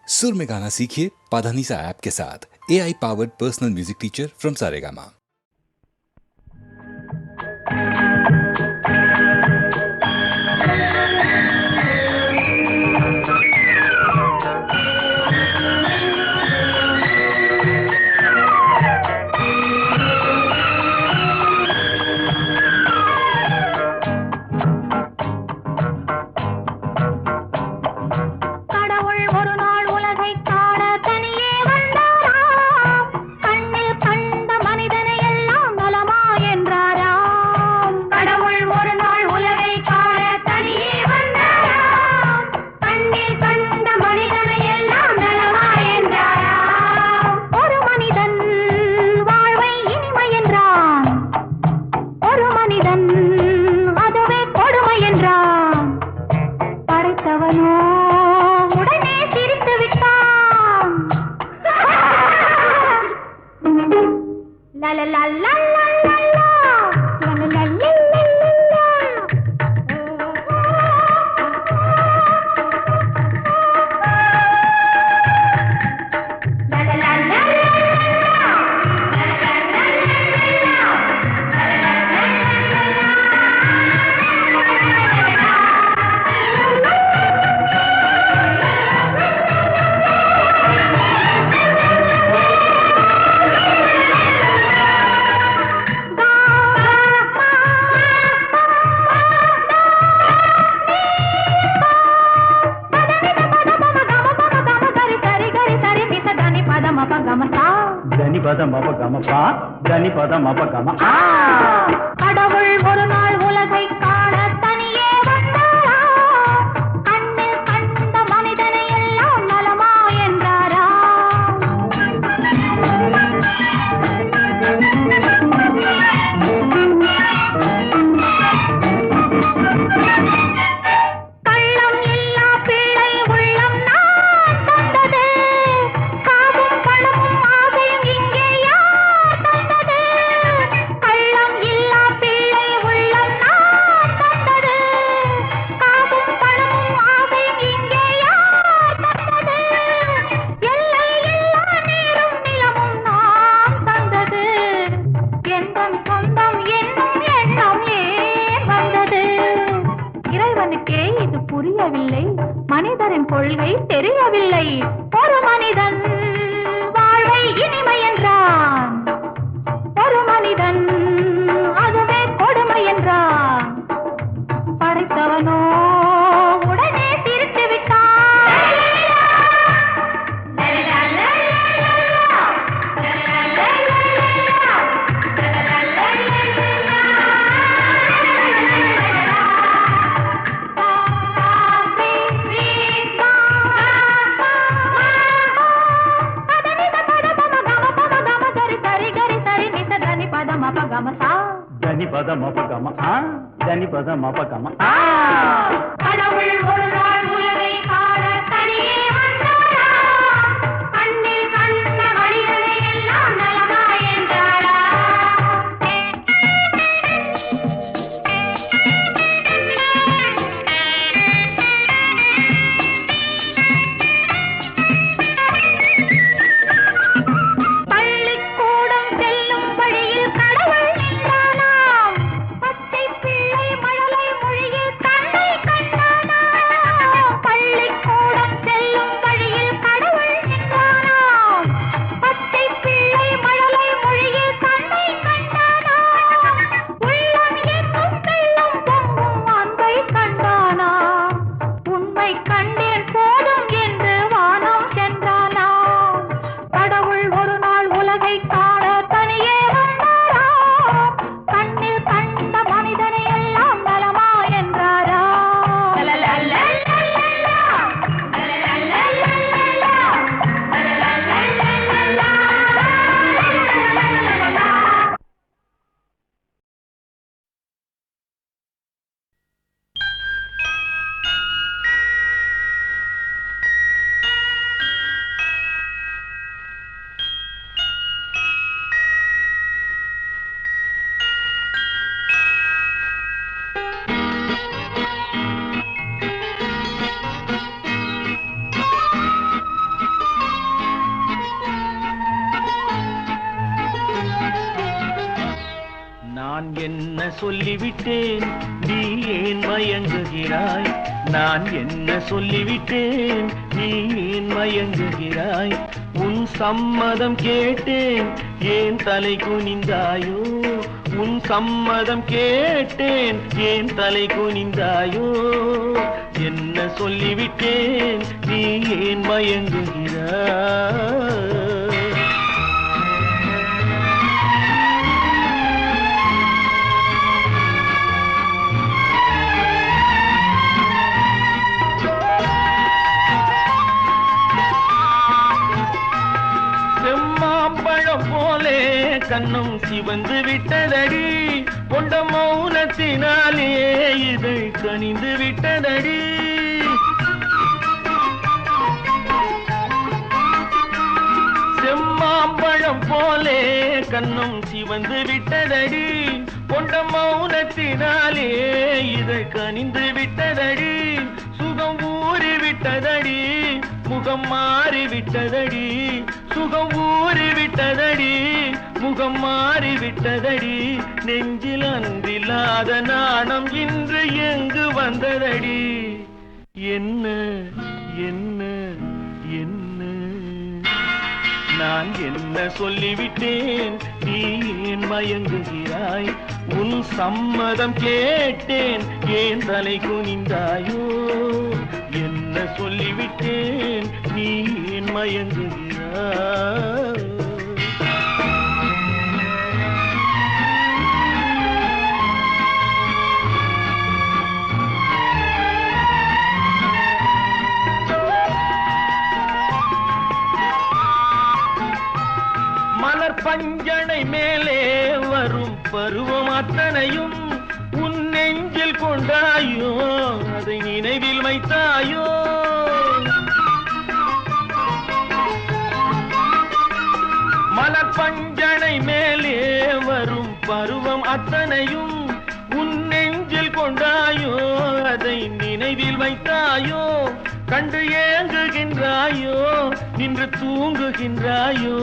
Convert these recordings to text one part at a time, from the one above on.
सुर में गाना सीखिए पाधानीसा ऐप के साथ। AI powered personal music teacher from Saregama. கடவுள் ஒரு நாள் உலகை காண தனியே வந்தாராம். கண்ணில் கண்ட மனிதனை எல்லாம் நலமா என்றாராம். கள்ளம் இல்லா பிள்ளை உள்ளம் நான் தந்தது. காசும் பணமும் ஆசையும் இங்கே யார் தந்தது? கள்ளம் இல்லா பிள்ளை உள்ளம் நான் தந்தது. காசும் பணமும் ஆசையும் இங்கே யார் தந்தது? எல்லை இல்லா நீரும் நிலமும் நான் தந்தது. எந்தன் சொந்தம் என்னும் எண்ணம் ஏன் வந்தது? இறைவனுக்கே இது புரியவில்லை, மனிதரின் கொள்கை தெரியவில்லை. ஒரு மனிதன் வாழ்வை இனிமை என்றான், ஒரு மனிதன் அதுவே கொடுமை என்றான். படைத்தவனோ உடனே சிரித்து விட்டான். கடவுள் ஒரு நாள் உலகை காண தனியே வந்தாராம். கண்ணில் கண்ட மனிதனை எல்லாம் நலமா என்றாராம். பள்ளிக்கூடம் செல்லும் வழியில் கடவுள் நின்றானாம். பச்சை பிள்ளை மழலை மொழியில் தன்னை கண்டானாம். சொல்லிவிட்டேன், நீ ஏன் மயங்குகிறாய்? நான் என்ன சொல்லிவிட்டேன், நீ ஏன் மயங்குகிறாய்? உன் சம்மதம் கேட்டேன், ஏன் தலை குனிந்தாயோ? உன் சம்மதம் கேட்டேன், ஏன் தலை குனிந்தாயோ? என்ன சொல்லிவிட்டேன், நீ ஏன் மயங்குகிறாய்? போலே கண்ணும் சிவந்து விட்டதடி, கொண்ட மௌனத்தினாலே இதை கனிந்து விட்டதடி. செம்மாம்பழம் போலே கண்ணும் சிவந்து விட்டதடி, கொண்ட மௌனத்தினாலே இதை கனிந்து விட்டதடி. சுகம் ஊறி விட்டதடி, முகம் மாறி விட்டதடி. சுகம் ஊறி விட்டதடி, முகம் மாறி விட்டதடி. நெஞ்சில் அன்றில்லாத நாணம் இன்று எங்கு வந்ததடி? என்ன என்ன என்ன நான் என்ன சொல்லிவிட்டேன், நீ ஏன் மயங்குகிறாய்? உன் சம்மதம் கேட்டேன், ஏன் தலை குனிந்தாயோ? என்ன சொல்லிவிட்டேன், நீ ஏன் மயங்குகிறாய்? மலர் பஞ்சனை மேலே வரும் பருவம் அத்தனையும் உன் நெஞ்சில் கொண்டாயோ? அதை நினைவில் வைத்தாயோ? மலர் பஞ்சனை மேலே வரும் பருவம் அத்தனையும் உன் நெஞ்சில் கொண்டாயோ? அதை நினைவில் வைத்தாயோ? கண்டு ஏங்குகின்றாயோ, நின்று தூங்குகின்றாயோ?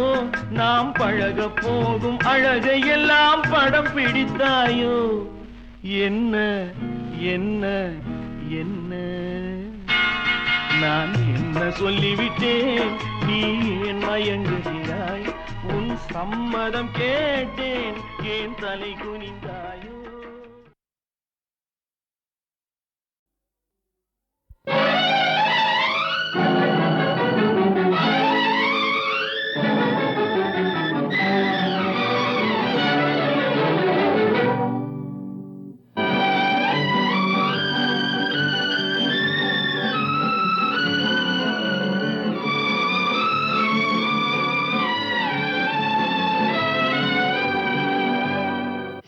நாம் பழக போகும் அழகை எல்லாம் படம் பிடித்தாயோ? என்ன என்ன என்ன நான் என்ன சொல்லிவிட்டேன், நீ ஏன் மயங்குகிறாய்? உன் சம்மதம் கேட்டேன், ஏன் தலை குனிந்தாயோ?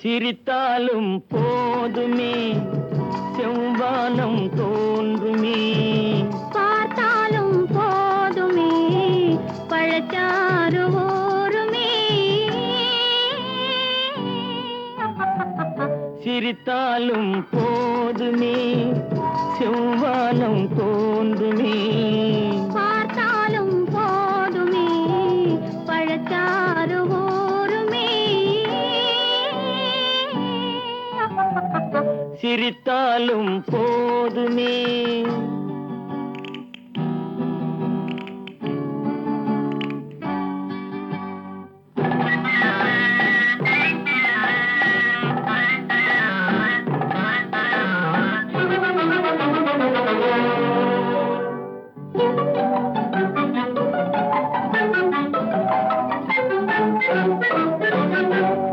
சிரித்தாலும் போதுமே, செவ்வானம் தோன்றுமே. பார்த்தாலும் போதுமே, பழச்சாறு ஊறுமே. சிரித்தாலும் போதுமே, செவ்வானம் தோன்றுமே. பார்த்தாலும் போதுமே, பழச்சாறு ஊறுமே. சிரித்தாலும் போதுமே.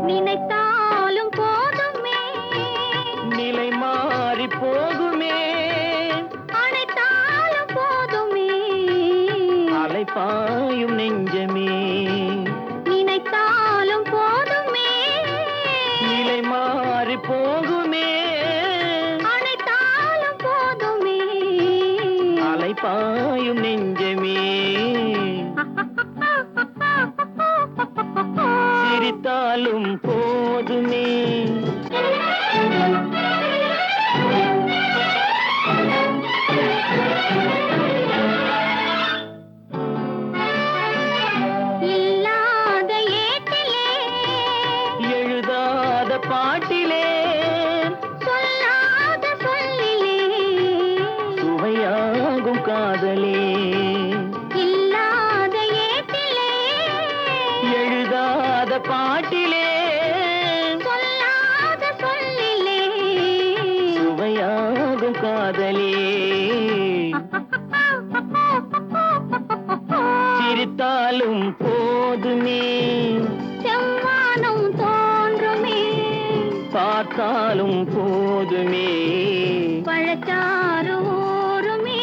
நினைத்தாலும் போதுமே, நிலை மாறி போகுமே. அனைத்தாலும் போதுமே, அலைப்பாயும் நெஞ்சமே. நினைத்தாலும் போதுமே, நிலை மாறி போகுமே. அனைத்தாலும் போதுமே, அலைப்பாயும் நெஞ்சமே. சிரித்தாலும் போதுமே. சிரித்தாலும் போதுமே, செவ்வானம் தோன்றுமே, பார்த்தாலும் போதுமே, பழச்சாறு ஊறுமே.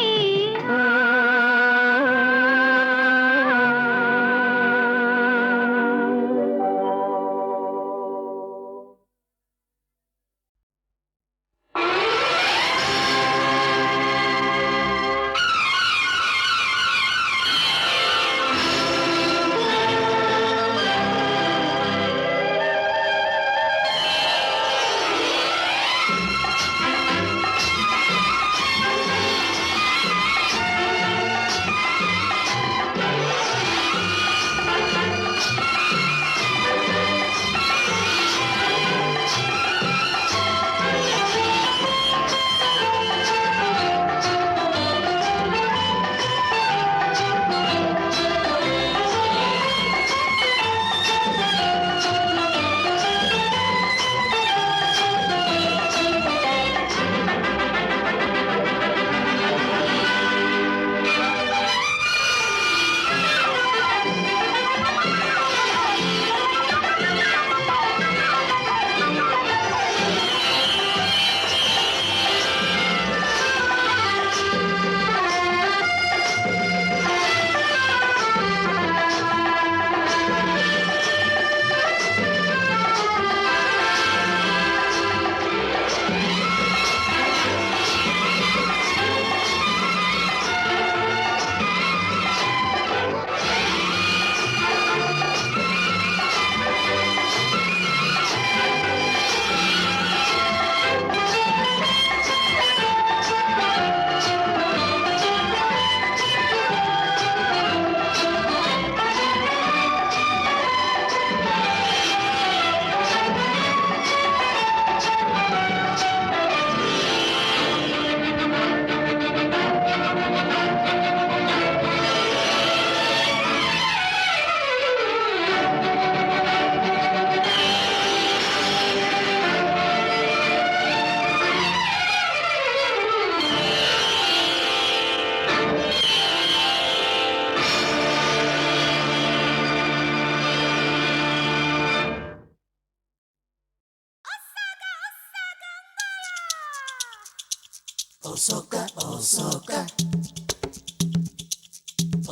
Osoka, Osoka.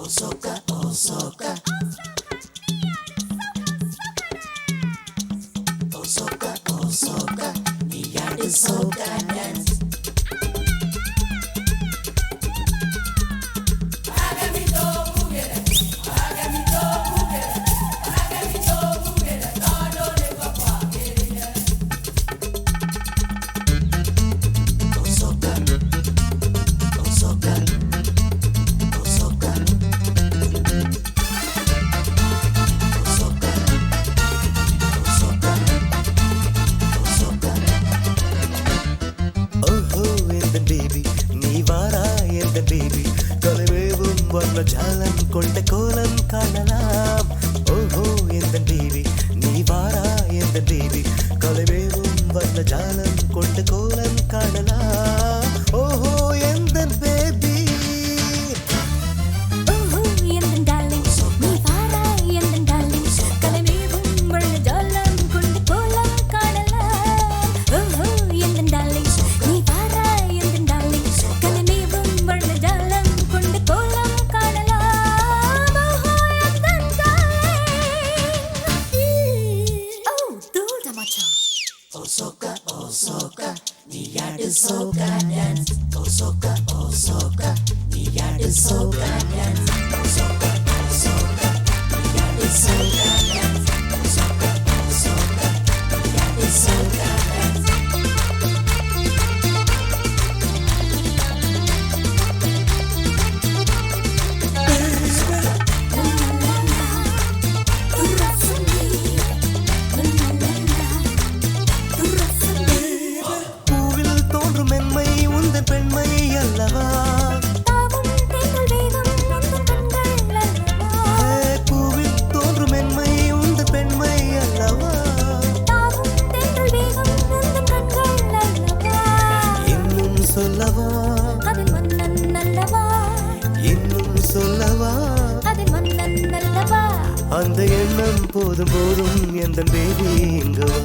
Osoka, Osoka. Osoka, Osoka. The yard is soca dance. ஜாலம் கொண்ட கோலம் காணலாம். ஓஹோ எந்த தேவி நீ வாரா எந்த தேவி கலைவேவும் வந்த ஜாலம் கொண்ட கோலம் காணலாம். ஓஹோ எந்த பேபி ஓஹோ எந்த டார்லிங் நீ வாரா எந்த டார்லிங் கலைவேவும் வந்த ஜாலம் கொண்ட கோலம் காணலாம். ஓஹோ எந்த டார்லிங் நீ வாரா எந்த டார்லிங் கலைவேவும் வந்த ஜாலம் கொண்ட கோலம் காணலாம். ஓஹோ எந்த அந்த எண்ணம் போதும் போதும் எந்த பேபி இங்கு வா.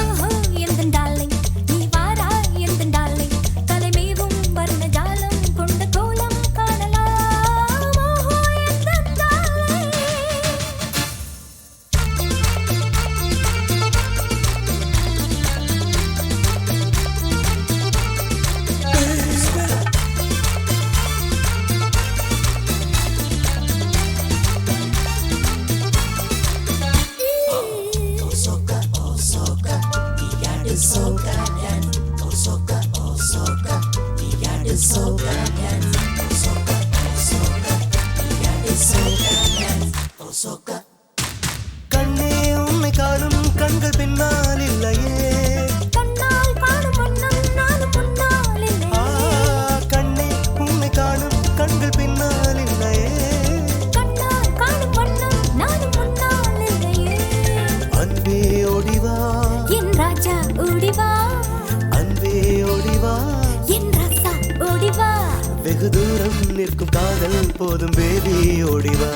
ஓஹோ எந்தன் டார்லிங் நீ வாரா எந்தன் டார்லிங் தலைமேவும் வர்ண ஜாலம் கொண்ட கோலம் காணலாம் ஓஹோ எந்தன் டார்லிங் கண்ணே உன்னை காணும் கண்கள் பின்னால் இல்லையே. கண்ணால் காணும் வண்ணம் நானும் முன்னால் இல்லை கண்ணே உன்னை காணும் கண்கள் பின்னால் இல்லையே. கண்ணால் காணும் வண்ணம் நானும் முன்னால் இல்லையே அன்பே ஓடிவா என் ராஜா ஓடிவா அன்பே ஓடிவா என் ராசா ஓடிவா வெகு தூரம் நிற்கும் காதல் போதும் பேபி ஓடிவா.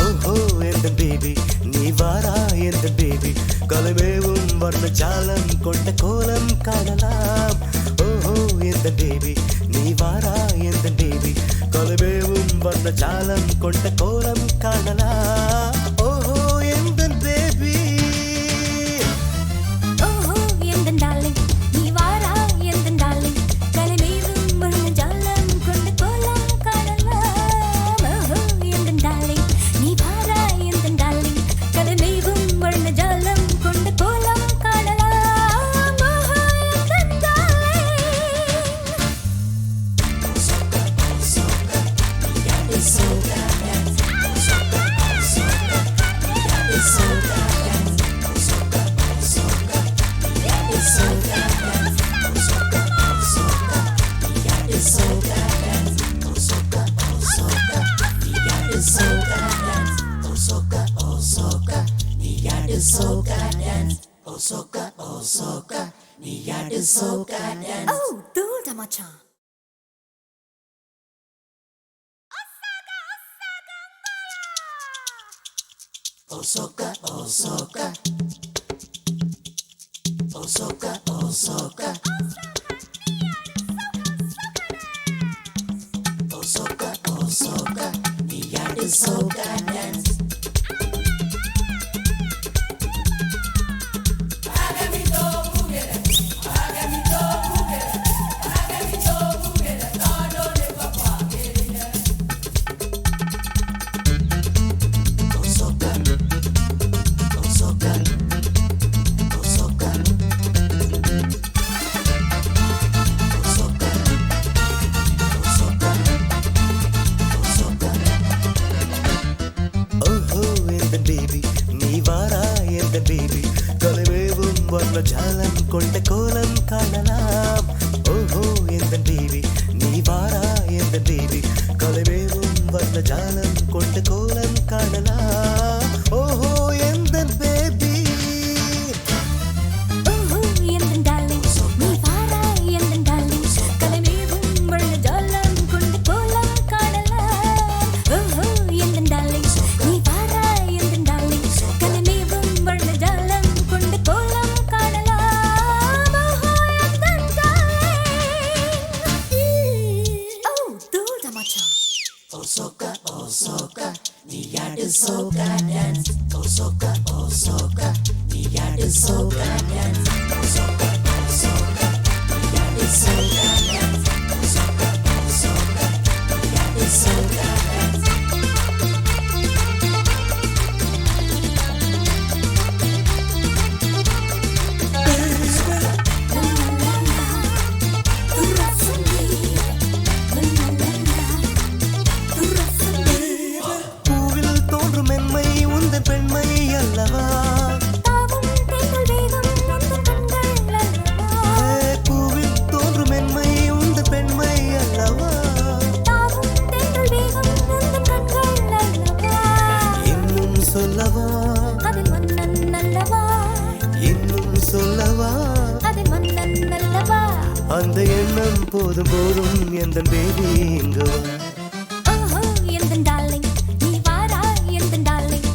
ஓஹோ எந்த பேபி நீ வாரா எந்த பேபி கலமேவும் வர்ண ஜாலம் கொண்ட கோலம் காணலாம். ஓஹோ எந்த பேபி நீ வாரா எந்த பேபி கலமேவும் வர்ண ஜாலம் கொண்ட கோலம் காணலாம். ஓஹோ எந்த பேபி ஓஹோ எந்தன் டார்லிங் நீ வாரா எந்தன் டார்லிங் கலமேவும் வர்ண ஜாலம் கொண்ட கோலம் காணலாம் ஓஹோ எந்தன் டார்லிங் நீ வாரா எந்தன் டார்லிங் கலமேவும் வர்ண ஜாலம் கொண்ட கோலம் காணலாம் ஓஹோ எந்தன் டார்லிங் ஓ தூள்தா மச்சான் ஓஹோ எந்த பேபி நீ வாரா எந்த பேபி கலவேவும் வர்ண ஜாலம் கொண்ட கோலம் காணலாம். ஓஹோ எந்த பேபி நீ வாரா எந்த பேபி கலவேவும் வர்ண ஜாலம் கொண்ட கோலம் காணலாம். ஓஹோ எந்த பேபி ஓஹோ எந்தன் டார்லிங் நீ வாரா எந்தன் டார்லிங் கலமேவும் வர்ண ஜாலம் கொண்ட கோலம் காணலாம் ஓஹோ எந்தன் டார்லிங் நீ வாரா எந்தன் டார்லிங் கலமேவும் வர்ண ஜாலம் கொண்ட கோலம் காணலாம் ஓஹோ எந்தன் டார்லிங் ஓ தூள்தா மச்சான் பூவில் தோன்றும் மென்மை உந்தன் பெண்மை அல்லவா. பூவில் தோன்றும் மென்மை உந்தன் பெண்மை அல்லவா. இன்னும் சொல்லவா இன்னும் சொல்லவா அந்த எண்ணம் போதும் போதும் எந்த பேபி இங்கு வா. ஓஹோ எந்தன் டார்லிங் நீ வாரா எந்தன் டார்லிங்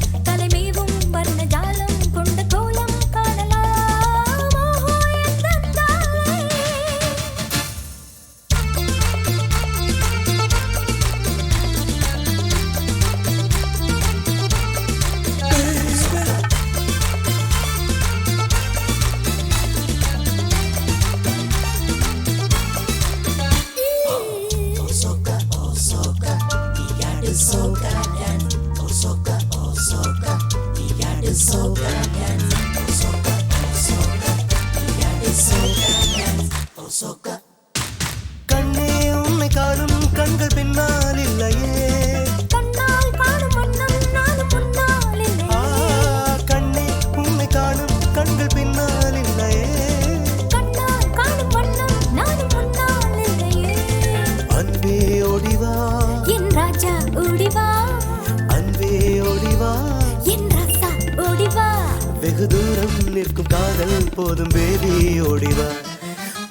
வெகு தூரம் நிற்கும் காதல் போதும் பேபி ஓடிவா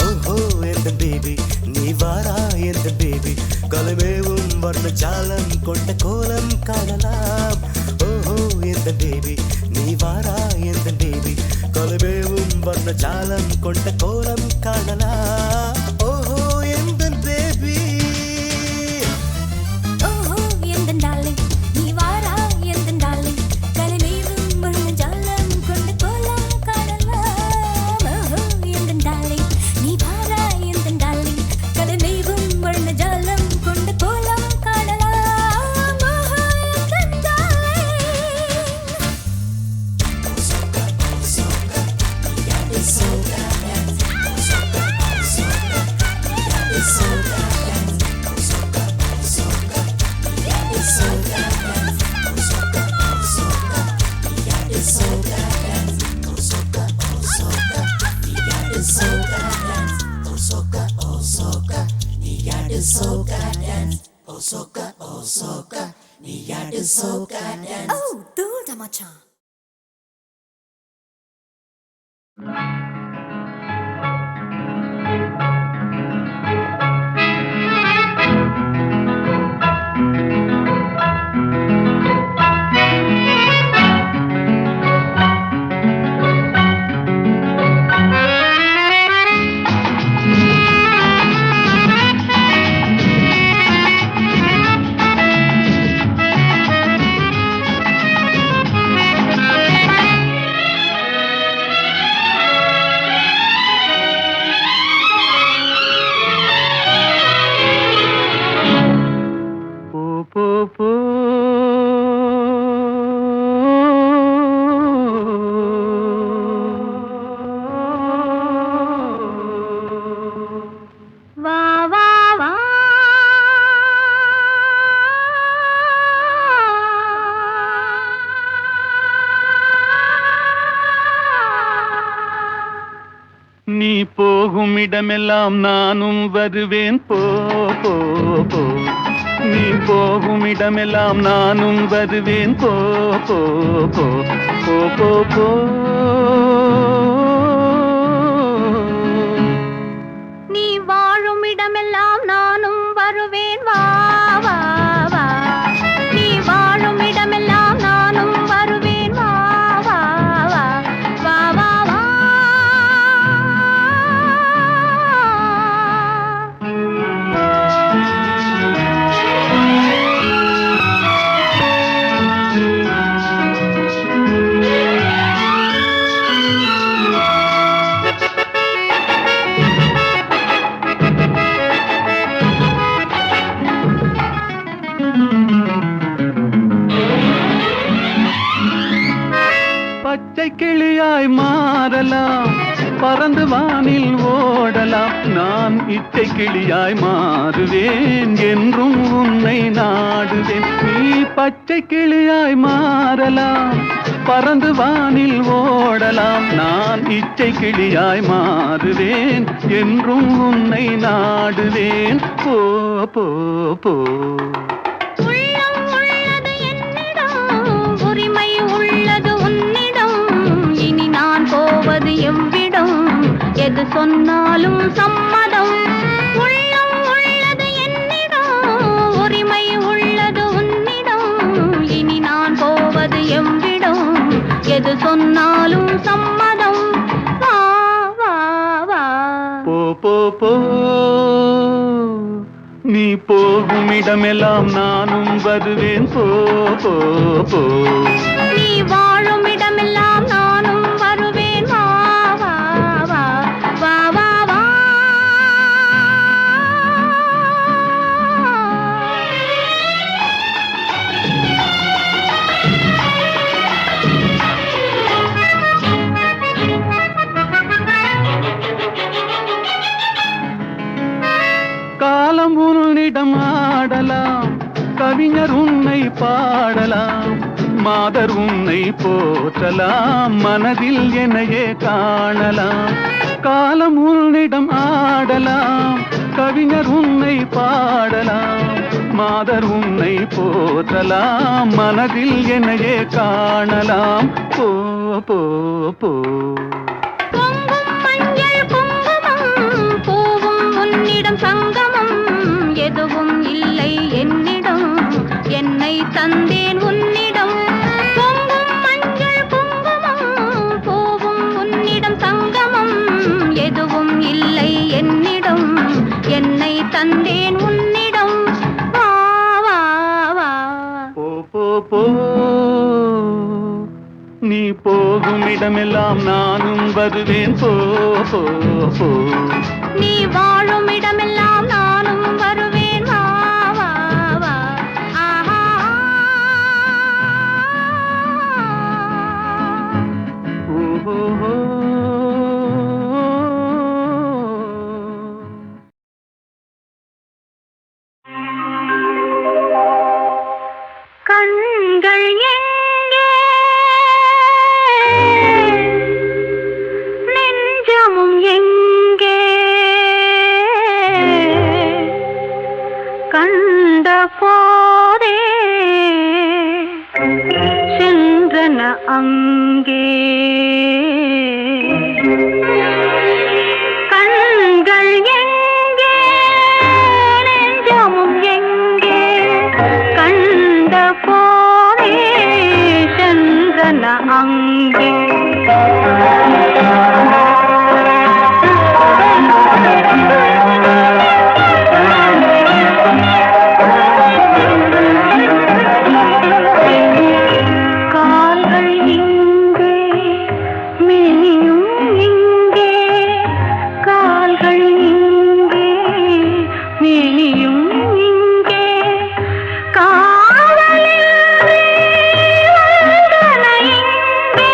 ஓஹோ எந்த பேபி நீ வாரா எந்த பேபி கலமேவும் வர்ண ஜாலம் கொண்ட கோலம் காணலாம் ஓஹோ எந்த பேபி நீ வாரா எந்த பேபி கலமேவும் வர்ண ஜாலம் கொண்ட கோலம் காணலாம் ஓஹோ எந்த பேபி ஓஹோ எந்தன் டார்லிங் நீ வாரா எந்தன் டார்லிங் கலமேவும் வர்ண ஜாலம் கொண்ட கோலம் காணலாம் ஓஹோ எந்தன் டார்லிங் நீ வாரா எந்தன் டார்லிங் கலமேவும் வர்ண ஜாலம் கொண்ட கோலம் காணலாம் ஓஹோ எந்தன் ஓ தூள்தா மச்சான் வா வா வா நீ போகும் இடமெல்லாம் நானும் வருவேன் போ போ போ நீ போகும் இடமெல்லாம் நானும் வருவேன் போ போ போ போ போ போ நீ வாழும் இடமெல்லாம் நானும் வருவேன் வா வா வா நீ வாழும் இடமெல்லாம் நானும் வருவேன் வா வா வா வா வா வா பச்சை கிளியாய் மாறலாம் பறந்து வானில் ஓடலாம் நான் இச்சை கிளியாய் மாறுவேன் என்றும் உன்னை நாடுவேன் நீ பச்சை கிளியாய் மாறலாம் பறந்து வானில் ஓடலாம் நான் இச்சை கிளியாய் மாறுவேன் என்றும் உன்னை நாடுவேன் போ போ போ உள்ளம் உள்ளது என்னிடம் உரிமை உள்ளது உன்னிடம் இனி நான் போவது எவ்விடம் எது சொன்னாலும் சம்மதம் உள்ளம் உள்ளது என்னிடம் உரிமை உள்ளது உன்னிடம் இனி நான் போவது எவ்விடம் எது சொன்னாலும் சம்மதம் வா வா வா போ போ போ நீ போகும் இடமெல்லாம் நானும் வருவேன் போ போ போ நீ வாழும் இடமெல்லாம் நானும் வருவேன் வா வா வா வா வா வா காலம் உன்னிடம் ஆடலாம் கவிஞர் உன்னை பாடலாம் மாதர் உன்னை போற்றலாம், மனதில் என்னையே காணலாம். காலம் உன்னிடம் ஆடலாம், கவிஞர் உன்னை பாடலாம். மாதர் உன்னை போற்றலாம், மனதில் என்னையே காணலாம். போ போ போ பொங்கும் மஞ்சள் குங்குமம் பூவும் உன்னிடம் சங்கமம் எதுவும் இல்லை என்னிடம் என்னை தந்தேன் உன்னிடம். பொங்கும் மஞ்சள் குங்குமம் பூவும் உன்னிடம் சங்கமம் எதுவும் இல்லை என்னிடம் என்னை தந்தேன் உன்னிடம். வா வா வா போ போ போ நீ போகும் இடமெல்லாம் நானும் வருவேன். போ போ போ நீ வாழும் இடமெல்லாம் நானும் வருவேன். வா வா வா ஆஹா ஓஹோ. கண்கள் எங்கே நெஞ்சமும் எங்கே கண்ட போதே சென்றன அங்கே. கண்கள் எங்கே நெஞ்சமும் எங்கே கண்ட போதே சென்றன அங்கே. கால்கள் இங்கே மேனியும் இங்கே கால்கள் இங்கே மேனியும் இங்கே காதலின்றி வந்தன இங்கே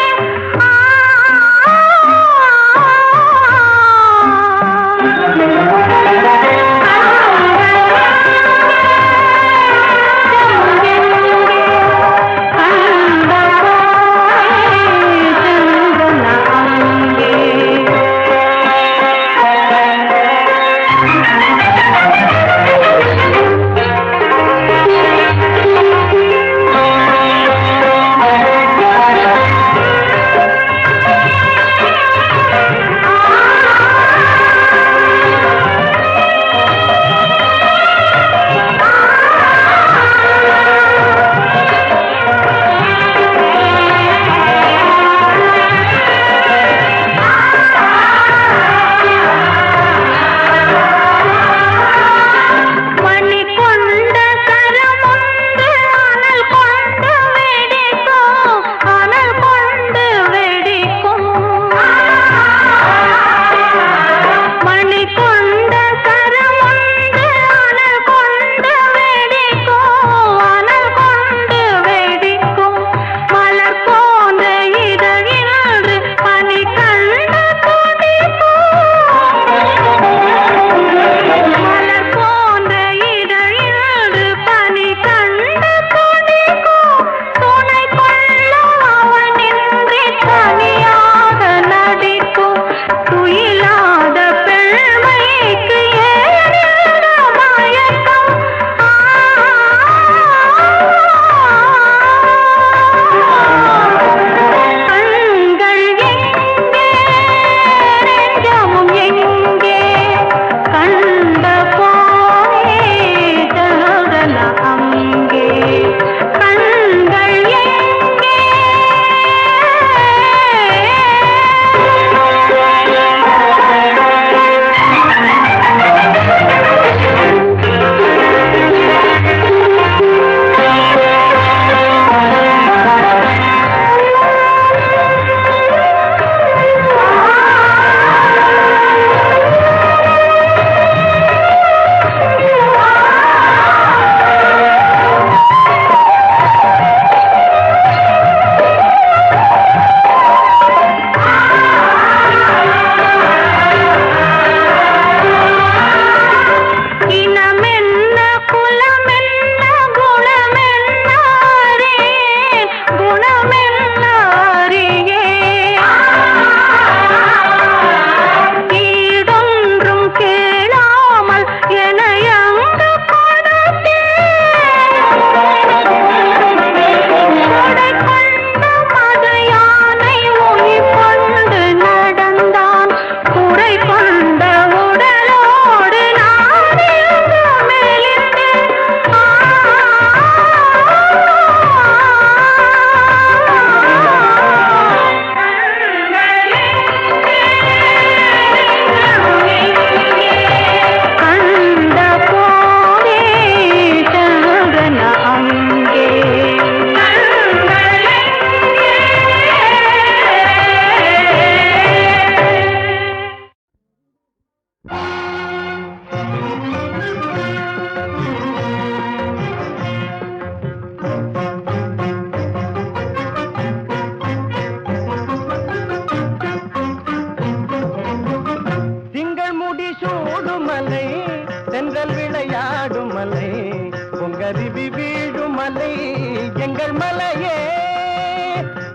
எங்கள் மலையே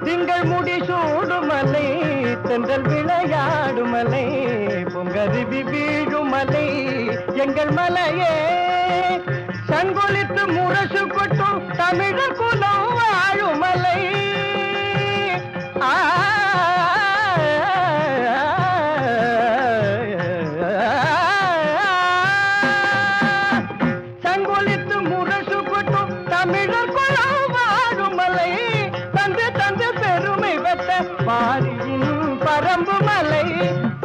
திங்கள் முடி சூடுமலை தென்றல் விளையாடுமலை பொங்கருவி வீழுமலை எங்கள் மலையே சங்கொலித்து முரசு கொட்டும் தமிழர் குலம் வாழுமலை சங்கொலித்து முரசு கொட்டும் தமிழர் குலம் வாழுமலை தந்து தந்து பெருமை பெற்ற பாரியின் பரம்பு மலை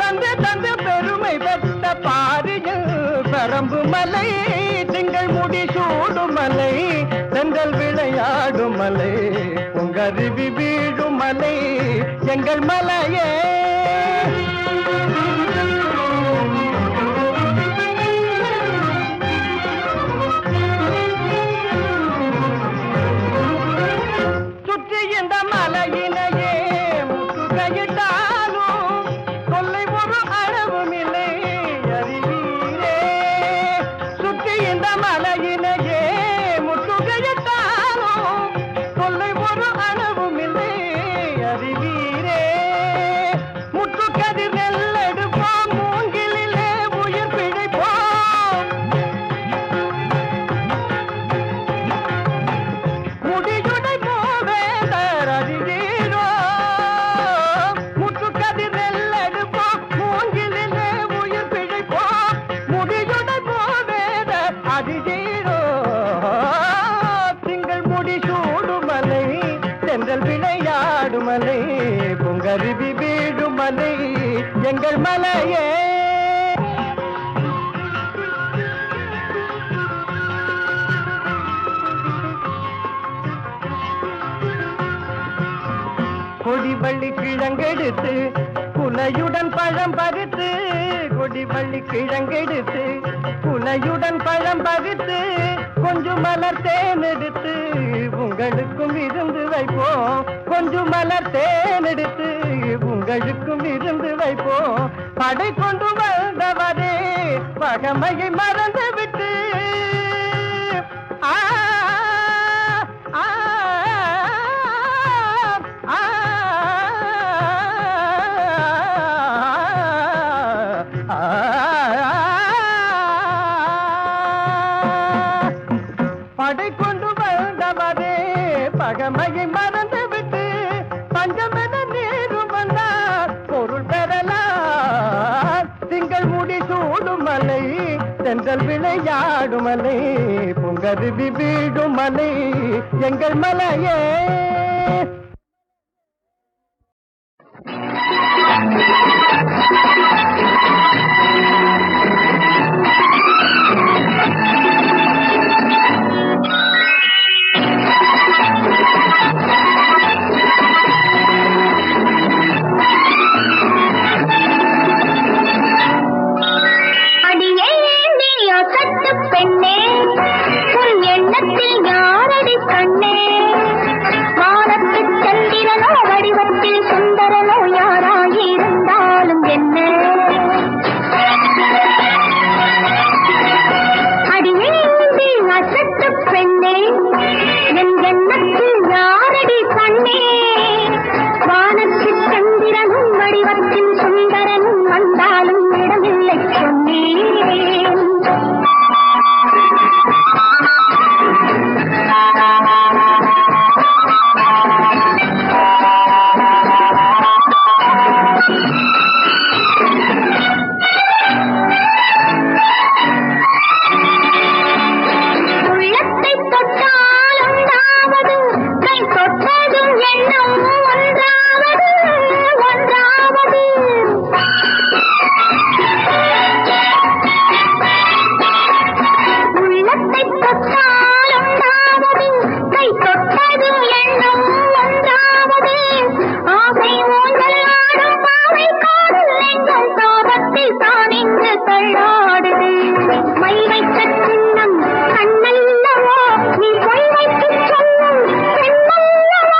தந்து தந்து பெருமை பெற்ற பாரியின் பரம்பு மலை திங்கள் முடி சூடுமலை தென்றல் விளையாடுமலை பொங்கருவி வீழுமலை எங்கள் மலையே சுற்றி இந்த மலையினையே முற்றுகையிட்டாலும் கொல்லை ஒரு அளவும் இல்லை அறிவீரே சுற்றி இந்த மலையினையே முற்றுகையிட்டாலும் கொல்லை ஒரு அளவும் இல்லை அறிவீரே முற்றுக்கதிர் நெல்லெடுப்போம் மூங்கிலே உயிர் பிழைப்போம் முடியுடை போவேந்தர் அறிவீரோ முற்றுக்கதிர் நெல்லெடுப்போம் மூங்கிலே உயிர் பிழைப்போம் முடியுடை போவேந்தர் அறிவீரோ திங்கள் முடி சூடுமலை தென்றல் விளையாடுமலை பொங்கருவி வீழுமலை எங்கள் மலையே கொடிவள்ளி கிழங்கெடுத்து குலையுடன் பழம் பறித்து கொடிவள்ளி கிழங்கெடுத்து குலையுடன் பழம் பறித்து கொஞ்சம் மலர் தேனெடுத்து உங்களுக்கும் இருந்து வைப்போம் கொஞ்சம் மலர் தேனெடுத்து உங்களுக்கும் இருந்து வைப்போம் படை கொண்டு வந்தவரே பகமையை மறந்து விட்டு ஆ ஆ படை கொண்டு வந்தவரே பகமையை மறந்து விட்டு பஞ்சமென நீரும் வந்தார் பொருள் பெறலாம் திங்கள் முடி சூடுமலை தென்றல் விளையாடுமலை பொங்கருவி வீழுமலை எங்கள் மலையே அடியே நீ அசட்டு பெண்ணே உன் எண்ணத்தில் யாரடி கண்ணே வானத்து சந்திரனோ வடிவத்தில் சுந்தரனோ யாராயிருந்தாலும் என்ன அடியே நீ அசட்டு பெண்ணே என் எண்ணத்தில் யாரடி கண்ணே வானத்து சந்திரனும் வடிவத்தில் சுந்தரனும் வந்தாலும் இடமில்லை சொன்னேன் உள்ளத்தை தொட்டால் உண்டாவது கை தொட்டதும் எண்ணம் ஒன்றாவது ஒன்றாவது உள்ளத்தை தொட்டால் உண்டாவது கை தொட்டதும் எண்ணம் ஒன்றாவது ஆசை ஊஞ்சல் ஆடும் பாவை காதல் எங்கும் தாபத்தில் தான் இங்கு தள்ளாடுது மை வைத்த சின்னம் கண்ணல்லவோ நீ பொய் வைத்து சொல்லும் பெண்ணல்லவோ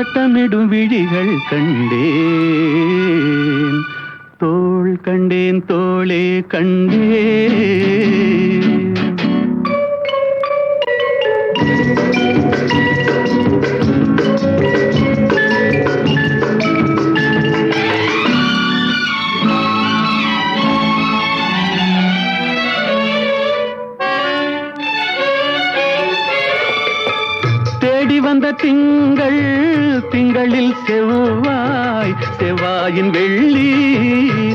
வட்டமிடும் விழிகள் கண்டேன், தோள் கண்டேன், தோளே கண்டேன். தேடி வந்த திங்கள், திங்களில் செவ்வாய், செவ்வாயின் வெள்ளி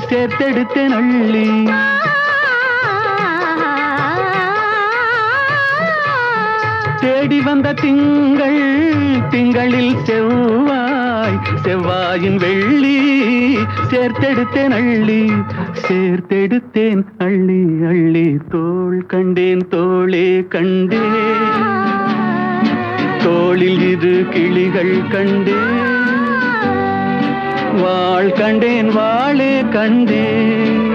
சேர்த்தெடுத்தேன் அள்ளி. தேடி வந்த திங்கள், திங்களில் செவ்வாய், செவ்வாயின் வெள்ளி சேர்த்தெடுத்தேன் அள்ளி, சேர்த்தெடுத்தேன் அள்ளி அள்ளி. தோள் கண்டேன், தோளே கண்டேன், தோளில் இரு கிளிகள் கண்டேன், வாள் கண்டேன், வாளே கண்டேன்,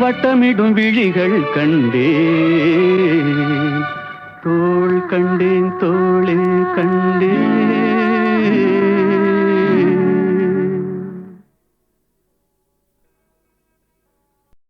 வட்டமிடும் விழிகள் கண்டேன், தோள் கண்டேன், தோளே கண்டேன்.